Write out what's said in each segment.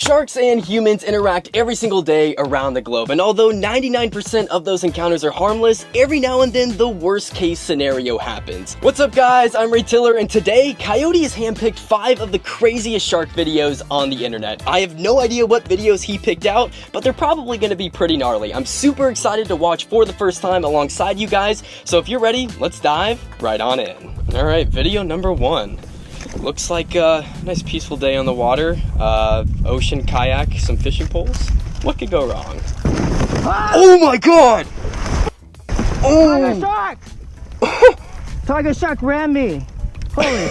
Sharks and humans interact every single day around the globe, and although 99% of those encounters are harmless, every now and then the worst case scenario happens. What's up guys, I'm Ray Tiller, and today Coyote has handpicked 5 of the craziest shark videos on the internet. I have no idea what videos he picked out, but they're probably going to be pretty gnarly. I'm super excited to watch for the first time alongside you guys, so if you're ready, let's dive right on in. Alright, video number 1. Looks like a nice peaceful day on the water, ocean kayak, some fishing poles. What could go wrong? Ah! Oh my god! Oh! Tiger shark! Tiger shark ran me. Holy!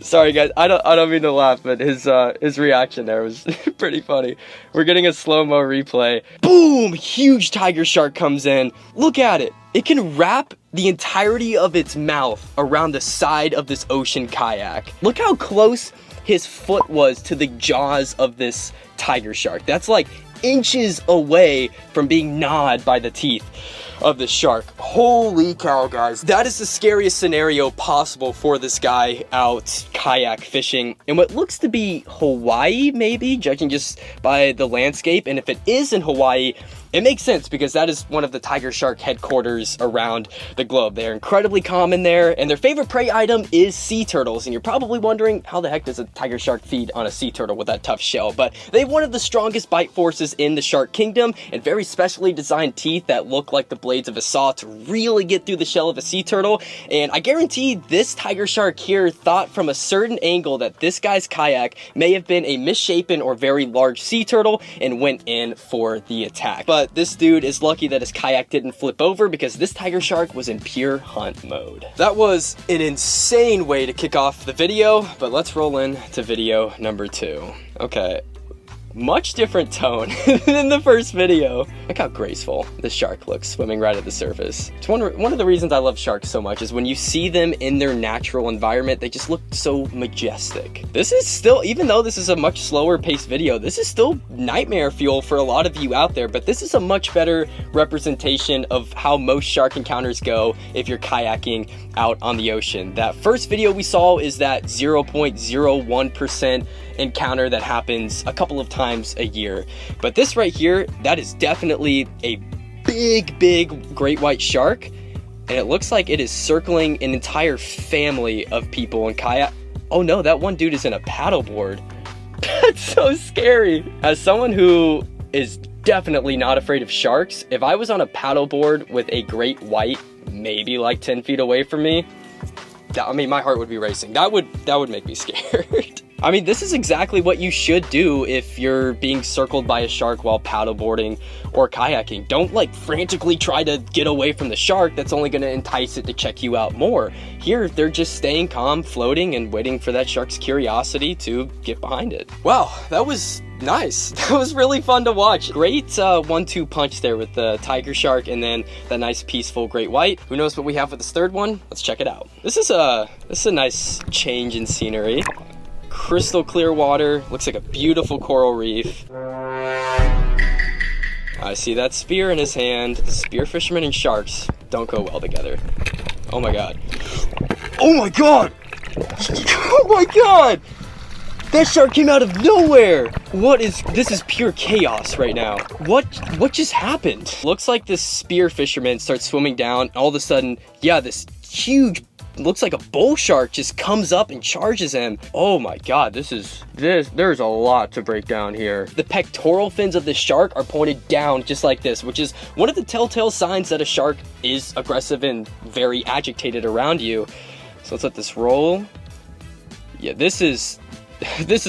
Sorry guys, I don't mean to laugh, but his reaction there was pretty funny. We're getting a slow-mo replay. Boom! Huge tiger shark comes in. Look at it. It can wrap the entirety of its mouth around the side of this ocean kayak. Look how close his foot was to the jaws of this tiger shark. That's like inches away from being gnawed by the teeth of the shark. Holy cow, guys. That is the scariest scenario possible for this guy out kayak fishing in what looks to be Hawaii, maybe, judging just by the landscape. And if it is in Hawaii, it makes sense because that is one of the tiger shark headquarters around the globe. They're incredibly common there, and their favorite prey item is sea turtles. And you're probably wondering, how the heck does a tiger shark feed on a sea turtle with that tough shell? But they have one of the strongest bite forces in the shark kingdom, and very specially designed teeth that look like the blades of a saw to really get through the shell of a sea turtle. And I guarantee this tiger shark here thought from a certain angle that this guy's kayak may have been a misshapen or very large sea turtle and went in for the attack. But this dude is lucky that his kayak didn't flip over because this tiger shark was in pure hunt mode. That was an insane way to kick off the video, but let's roll into video number 2. Okay. Much different tone than the first video. Look how graceful this shark looks swimming right at the surface. It's one of the reasons I love sharks so much is when you see them in their natural environment, they just look so majestic. This is still, even though this is a much slower paced video, this is still nightmare fuel for a lot of you out there, but this is a much better representation of how most shark encounters go if you're kayaking out on the ocean. That first video we saw is that 0.01% encounter that happens a couple of times a year, but this right here, that is definitely a big great white shark, and it looks like it is circling an entire family of people in kayak. Oh no, that one dude is in a paddleboard. That's so scary. As someone who is definitely not afraid of sharks, if I was on a paddleboard with a great white maybe like 10 feet away from me, I mean, my heart would be racing. That would make me scared. I mean, this is exactly what you should do if you're being circled by a shark while paddleboarding or kayaking. Don't like frantically try to get away from the shark. That's only going to entice it to check you out more. Here, they're just staying calm, floating, and waiting for that shark's curiosity to get behind it. Wow, that was nice. That was really fun to watch. Great 1-2 punch there with the tiger shark and then that nice peaceful great white. Who knows what we have with this third one? Let's check it out. This is a nice change in scenery. Crystal clear water, looks like a beautiful coral reef. I see that spear in his hand. Spear fishermen and sharks don't go well together. Oh my god. Oh my god! Oh my god! That shark came out of nowhere! This is pure chaos right now. What just happened? Looks like this spear fisherman starts swimming down, all of a sudden, yeah, this huge, looks like a bull shark just comes up and charges him. Oh my god, there's a lot to break down here. The pectoral fins of this shark are pointed down just like this, which is one of the telltale signs that a shark is aggressive and very agitated around you. So let's let this roll. Yeah, this is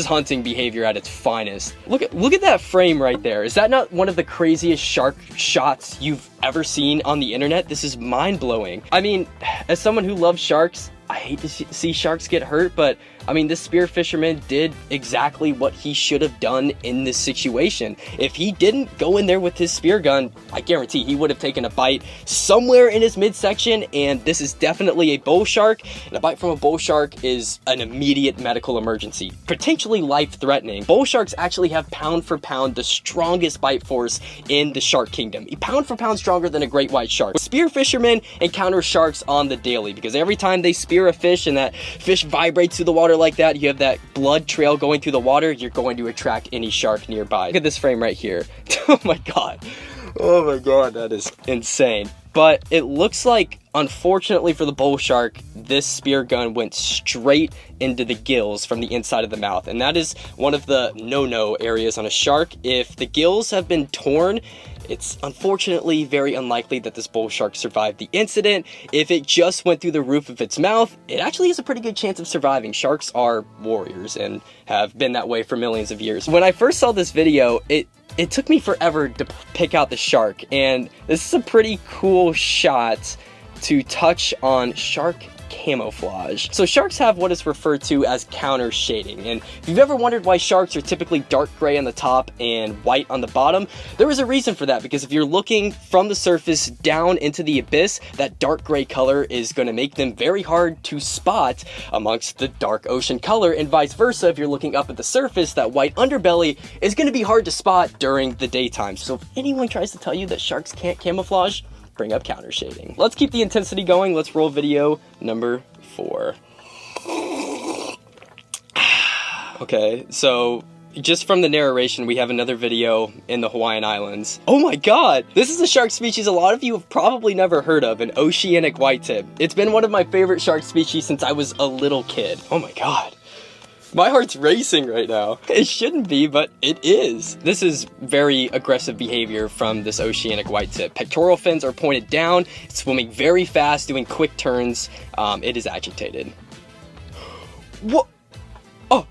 hunting behavior at its finest. Look at that frame right there. Is that not one of the craziest shark shots you've ever seen on the internet? This is mind-blowing. I mean, as someone who loves sharks, I hate to see sharks get hurt, but I mean, this spear fisherman did exactly what he should have done in this situation. If he didn't go in there with his spear gun, I guarantee he would have taken a bite somewhere in his midsection, and this is definitely a bull shark, and a bite from a bull shark is an immediate medical emergency, potentially life-threatening. Bull sharks actually have pound for pound the strongest bite force in the shark kingdom, pound for pound stronger than a great white shark. Spear fishermen encounter sharks on the daily because every time they spear spear a fish and that fish vibrates through the water like that, you have that blood trail going through the water, you're going to attract any shark nearby. Look at this frame right here. Oh my god. Oh my god, that is insane. But it looks like, unfortunately for the bull shark, this spear gun went straight into the gills from the inside of the mouth. And that is one of the no-no areas on a shark. If the gills have been torn, it's unfortunately very unlikely that this bull shark survived the incident. If it just went through the roof of its mouth, it actually has a pretty good chance of surviving. Sharks are warriors and have been that way for millions of years. When I first saw this video, it took me forever to pick out the shark, and this is a pretty cool shot to touch on shark camouflage. So sharks have what is referred to as counter shading, and if you've ever wondered why sharks are typically dark gray on the top and white on the bottom, there is a reason for that, because if you're looking from the surface down into the abyss, that dark gray color is going to make them very hard to spot amongst the dark ocean color, and vice versa. If you're looking up at the surface, that white underbelly is going to be hard to spot during the daytime. So if anyone tries to tell you that sharks can't camouflage, bring up counter shading. Let's keep the intensity going. Let's roll video number 4. Okay, so just from the narration, we have another video in the Hawaiian Islands. Oh my god! This is a shark species a lot of you have probably never heard of, an Cceanic whitetip. It's been one of my favorite shark species since I was a little kid. Oh my god. My heart's racing right now. It shouldn't be, but it is. This is very aggressive behavior from this Cceanic whitetip. Pectoral fins are pointed down, it's swimming very fast, doing quick turns. It is agitated. What? Oh,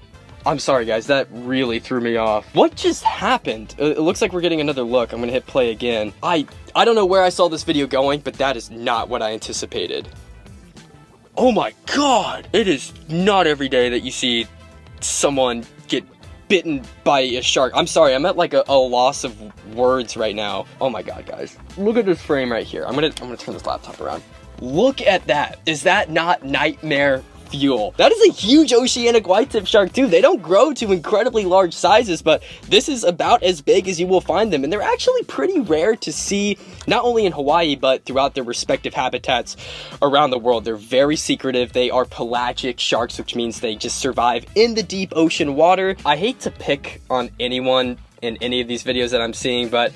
I'm sorry guys, that really threw me off. What just happened? It looks like we're getting another look. I'm gonna hit play again. I don't know where I saw this video going, but that is not what I anticipated. Oh my god! It is not every day that you see someone get bitten by a shark. I'm sorry, I'm at like a loss of words right now. Oh my god, guys. Look at this frame right here. I'm gonna turn this laptop around. Look at that. Is that not nightmare fuel? That is a huge Cceanic whitetip shark too. They don't grow to incredibly large sizes, but this is about as big as you will find them, and they're actually pretty rare to see, not only in Hawaii but throughout their respective habitats around the world. They're very secretive. They are pelagic sharks, which means they just survive in the deep ocean water. I hate to pick on anyone in any of these videos that I'm seeing, but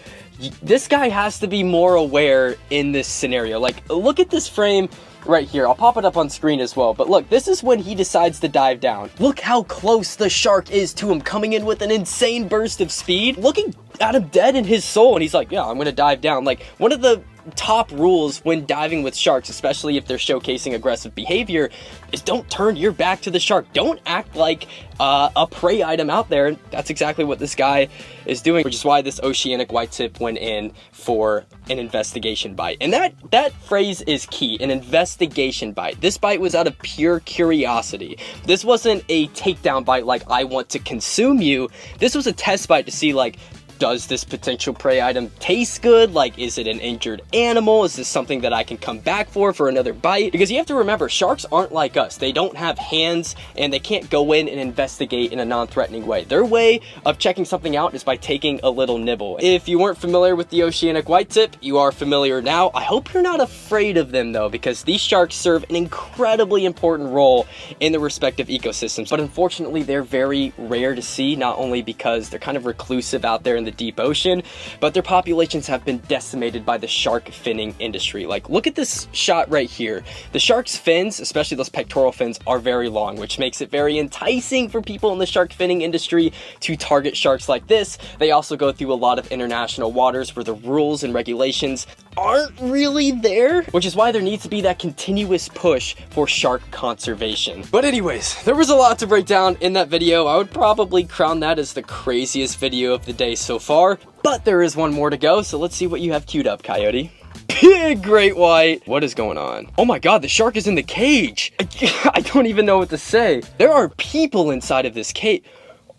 this guy has to be more aware in this scenario. Like, look at this frame right here. I'll pop it up on screen as well, but look, this is when he decides to dive down. Look how close the shark is to him, coming in with an insane burst of speed, looking at him dead in his soul, and he's like, yeah, I'm gonna dive down. Like, one of the top rules when diving with sharks, especially if they're showcasing aggressive behavior, is don't turn your back to the shark. Don't act like a prey item out there. That's exactly what this guy is doing, which is why this Cceanic whitetip went in for an investigation bite. And that phrase is key, an investigation bite. This bite was out of pure curiosity. This wasn't a takedown bite like, I want to consume you. This was a test bite to see, like, does this potential prey item taste good? Like, is it an injured animal? Is this something that I can come back for another bite? Because you have to remember, sharks aren't like us. They don't have hands, and they can't go in and investigate in a non-threatening way. Their way of checking something out is by taking a little nibble. If you weren't familiar with the Cceanic whitetip, you are familiar now. I hope you're not afraid of them though, because these sharks serve an incredibly important role in the respective ecosystems. But unfortunately, they're very rare to see, not only because they're kind of reclusive out there in the deep ocean, but their populations have been decimated by the shark finning industry. Like, look at this shot right here. The shark's fins, especially those pectoral fins, are very long, which makes it very enticing for people in the shark finning industry to target sharks like this. They also go through a lot of international waters where the rules and regulations aren't really there, which is why there needs to be that continuous push for shark conservation. But anyways, there was a lot to break down in that video. I would probably crown that as the craziest video of the day so far, but there is one more to go, so let's see what you have queued up, Coyote. Big great white. What is going on? Oh my god, the shark is in the cage. I don't even know what to say. There are people inside of this cage.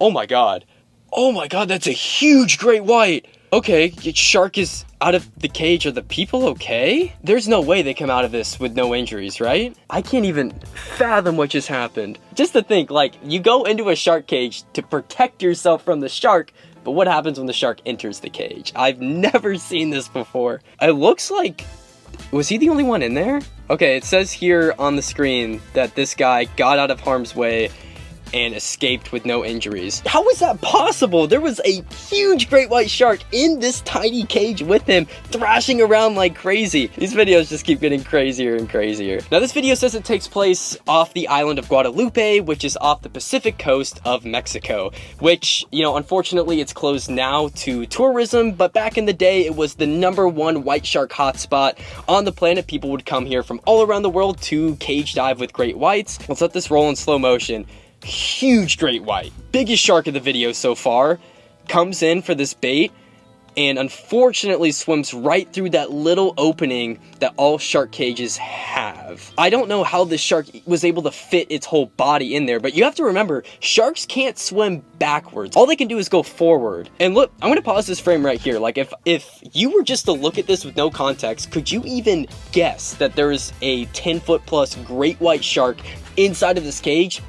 Oh my god. Oh my god, that's a huge great white. Okay, shark is out of the cage. Are the people okay? There's no way they come out of this with no injuries, right? I can't even fathom what just happened. Just to think, like, you go into a shark cage to protect yourself from the shark, but what happens when the shark enters the cage? I've never seen this before. It looks like... was he the only one in there? Okay, it says here on the screen that this guy got out of harm's way and escaped with no injuries. How is that possible? There was a huge great white shark in this tiny cage with him, thrashing around like crazy. These videos just keep getting crazier and crazier. Now this video says it takes place off the island of Guadalupe, which is off the Pacific coast of Mexico, which, you know, unfortunately it's closed now to tourism, but back in the day it was the #1 white shark hotspot on the planet. People would come here from all around the world to cage dive with great whites. Let's let this roll in slow motion. Huge great white, biggest shark of the video so far, comes in for this bait and unfortunately swims right through that little opening that all shark cages have. I don't know how this shark was able to fit its whole body in there, but you have to remember, sharks can't swim backwards. All they can do is go forward. And look, I'm gonna pause this frame right here. Like if you were just to look at this with no context, could you even guess that there is a 10-foot plus great white shark inside of this cage?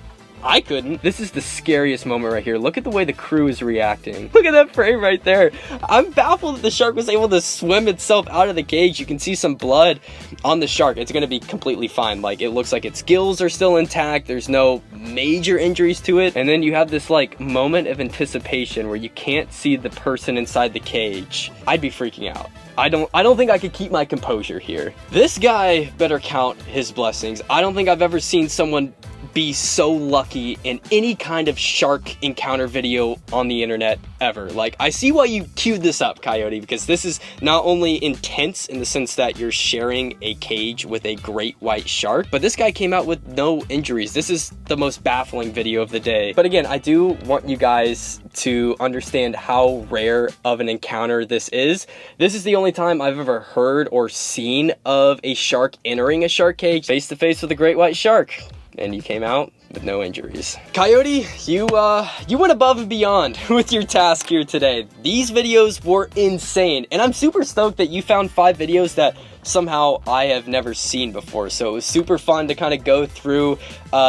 I couldn't. This is the scariest moment right here. Look at the way the crew is reacting. Look at that frame right there. I'm baffled that the shark was able to swim itself out of the cage. You can see some blood on the shark. It's gonna be completely fine. Like, it looks like its gills are still intact. There's no major injuries to it. And then you have this like moment of anticipation where you can't see the person inside the cage. I'd be freaking out. I don't think I could keep my composure here. This guy better count his blessings. I don't think I've ever seen someone be so lucky in any kind of shark encounter video on the internet ever. Like, I see why you queued this up, Coyote, because this is not only intense in the sense that you're sharing a cage with a great white shark, but this guy came out with no injuries. This is the most baffling video of the day. But again, I do want you guys to understand how rare of an encounter this is. This is the only time I've ever heard or seen of a shark entering a shark cage face to face with a great white shark. And you came out with no injuries. Coyote, you went above and beyond with your task here today. These videos were insane, and I'm super stoked that you found 5 videos that somehow I have never seen before. So it was super fun to kind of go through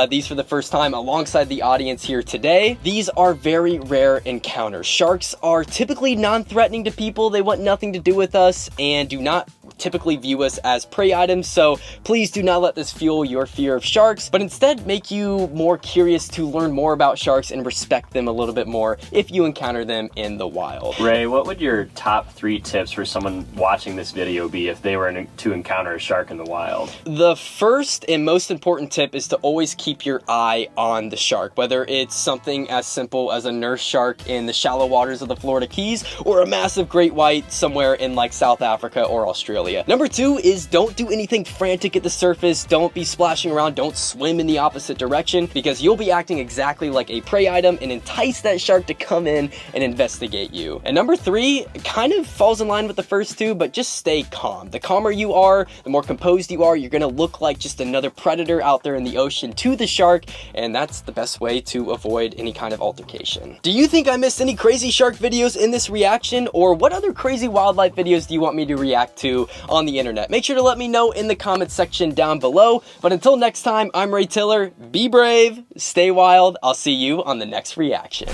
these for the first time alongside the audience here today. These are very rare encounters. Sharks are typically non-threatening to people. They want nothing to do with us and do not typically view us as prey items, so please do not let this fuel your fear of sharks, but instead make you more curious to learn more about sharks and respect them a little bit more if you encounter them in the wild. Ray, what would your top 3 tips for someone watching this video be if they were to encounter a shark in the wild? The first and most important tip is to always keep your eye on the shark, whether it's something as simple as a nurse shark in the shallow waters of the Florida Keys or a massive great white somewhere in like South Africa or Australia. Number 2 is don't do anything frantic at the surface. Don't be splashing around. Don't swim in the opposite direction, because you'll be acting exactly like a prey item and entice that shark to come in and investigate you. And number 3 kind of falls in line with the first 2, but just stay calm. The calmer you are, the more composed you are, you're gonna look like just another predator out there in the ocean to the shark, and that's the best way to avoid any kind of altercation. Do you think I missed any crazy shark videos in this reaction, or what other crazy wildlife videos do you want me to react to on the internet? Make sure to let me know in the comments section down below. But until next time, I'm Ray Tiller. Be brave, stay wild. I'll see you on the next reaction.